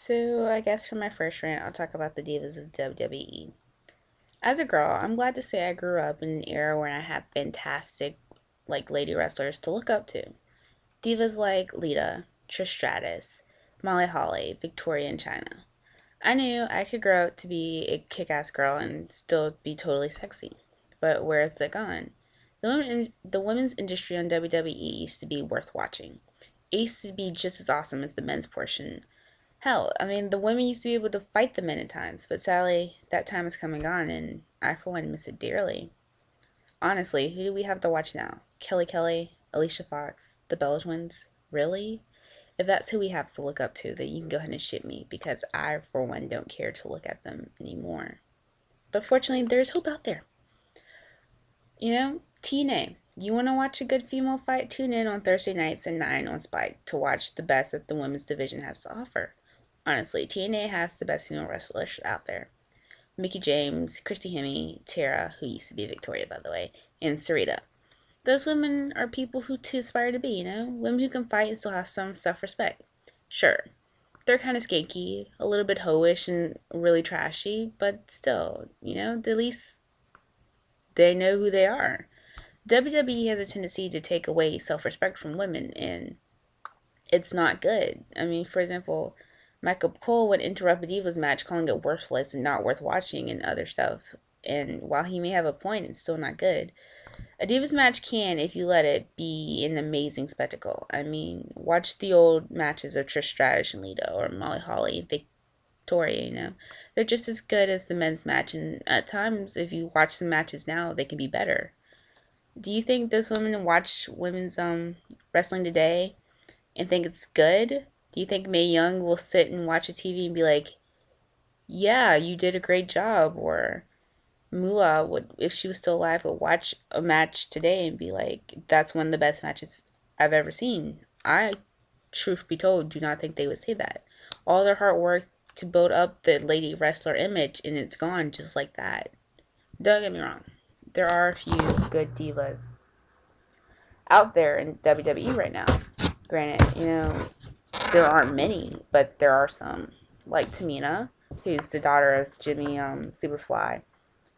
So, I guess for my first rant, I'll talk about the divas of WWE. As a girl, I'm glad to say I grew up in an era where I had fantastic, lady wrestlers to look up to. Divas like Lita, Trish Stratus, Molly Holly, Victoria, and China. I knew I could grow up to be a kick ass girl and still be totally sexy. But where has that gone? The women's industry on WWE used to be worth watching. It used to be just as awesome as the men's portion. Hell, I mean, the women used to be able to fight the men at times, but sadly, that time is come and gone, and I, for one, miss it dearly. Honestly, who do we have to watch now? Kelly, Alicia Fox, the Bella Twins? Really? If that's who we have to look up to, then you can go ahead and ship me, because I, for one, don't care to look at them anymore. But fortunately, there's hope out there. TNA. You want to watch a good female fight? Tune in on Thursday nights at 9 on Spike to watch the best that the women's division has to offer. Honestly, TNA has the best female wrestlers out there. Mickie James, Christy Hemme, Tara, who used to be Victoria, by the way, and Sarita. Those women are people who to aspire to be. Women who can fight and still have some self-respect. Sure, they're kind of skanky, a little bit hoish and really trashy, but still, at least they know who they are. WWE has a tendency to take away self-respect from women, and it's not good. I mean, for example, Michael Cole would interrupt a Divas match, calling it worthless and not worth watching and other stuff. And while he may have a point, it's still not good. A Divas match can, if you let it, be an amazing spectacle. I mean, watch the old matches of Trish Stratus and Lita, or Molly Holly and Victoria. They're just as good as the men's match, and at times, if you watch some matches now, they can be better. Do you think those women watch women's wrestling today and think it's good? Do you think Mae Young will sit and watch a TV and be like, "Yeah, you did a great job," or Moolah would, if she was still alive, would watch a match today and be like, "That's one of the best matches I've ever seen"? I, truth be told, do not think they would say that. All their hard work to build up the lady wrestler image, and it's gone just like that. Don't get me wrong, there are a few good divas out there in WWE right now. Granted, there aren't many, but there are some. Like Tamina, who's the daughter of Jimmy Superfly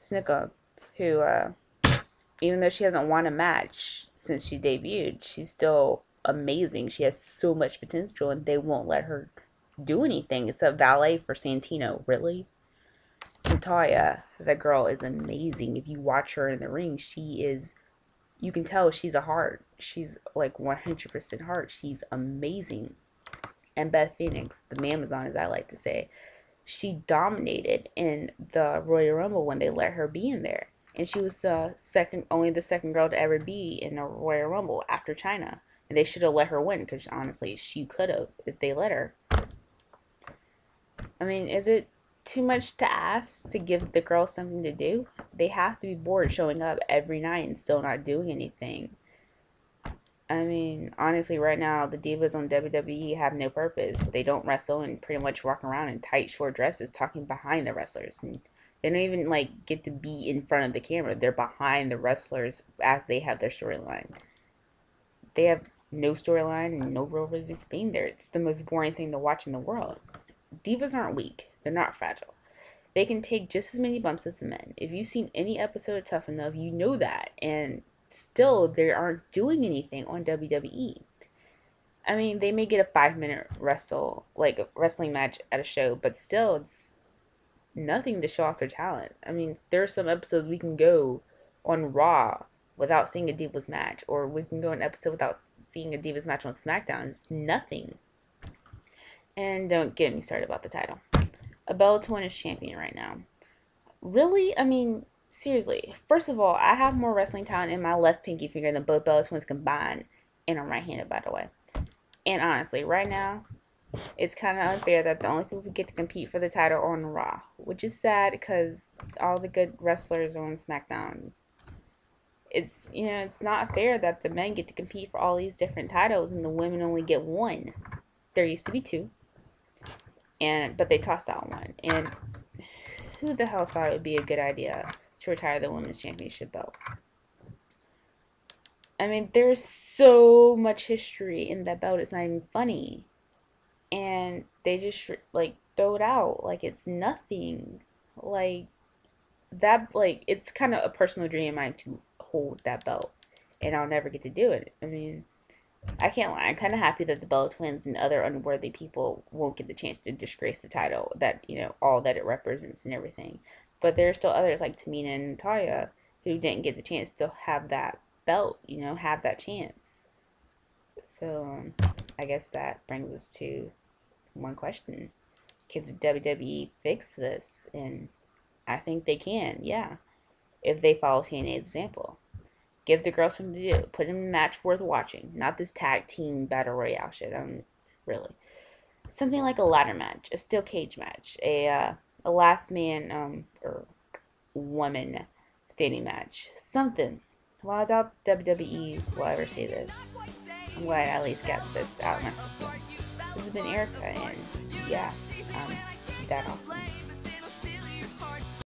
Snuka, who, even though she hasn't won a match since she debuted, she's still amazing. She has so much potential, and they won't let her do anything except valet for Santino. Really? Natalia, that girl is amazing. If you watch her in the ring, you can tell she's a heart. She's like 100% heart. She's amazing. And Beth Phoenix, the Mamazon, as I like to say, she dominated in the Royal Rumble when they let her be in there. And she was only the second girl to ever be in a Royal Rumble after China. And they should have let her win, because honestly, she could have if they let her. I mean, is it too much to ask to give the girls something to do? They have to be bored showing up every night and still not doing anything. I mean, honestly, right now, the divas on WWE have no purpose. They don't wrestle and pretty much walk around in tight, short dresses talking behind the wrestlers. And they don't even, get to be in front of the camera. They're behind the wrestlers as they have their storyline. They have no storyline and no real reason for being there. It's the most boring thing to watch in the world. Divas aren't weak. They're not fragile. They can take just as many bumps as the men. If you've seen any episode of Tough Enough, you know that. And still, they aren't doing anything on WWE. I mean, they may get a 5-minute a wrestling match at a show, but still, it's nothing to show off their talent. I mean, there are some episodes we can go on Raw without seeing a Divas match, or we can go an episode without seeing a Divas match on SmackDown. It's nothing. And don't get me started about the title. A Bella Twin is champion right now. Really? I mean, seriously. First of all, I have more wrestling talent in my left pinky finger than both Bella Twins combined. And I'm right-handed, by the way. And honestly, right now, it's kind of unfair that the only people who get to compete for the title are on Raw. Which is sad, because all the good wrestlers are on SmackDown. It's not fair that the men get to compete for all these different titles and the women only get one. There used to be two. But they tossed out one. And who the hell thought it would be a good idea to retire the women's championship belt? I mean, there's so much history in that belt, it's not even funny. and they just like throw it out like it's nothing. Like that, like it's kind of a personal dream of mine to hold that belt, and I'll never get to do it. I mean, I can't lie. I'm kind of happy that the Bella Twins and other unworthy people won't get the chance to disgrace the title, that, you know, all that it represents and everything. But there are still others like Tamina and Natalia who didn't get the chance to have that belt, you know, have that chance. So I guess that brings us to one question: can the WWE fix this? And I think they can, yeah, if they follow TNA's example. Give the girls something to do. Put them in a match worth watching. Not this tag team battle royale shit. Really something like a ladder match, a steel cage match, a last man or woman standing match, something. Well, I doubt WWE will ever say this. I'm glad I at least got this out of my system. This has been Erica, and yeah, that awesome.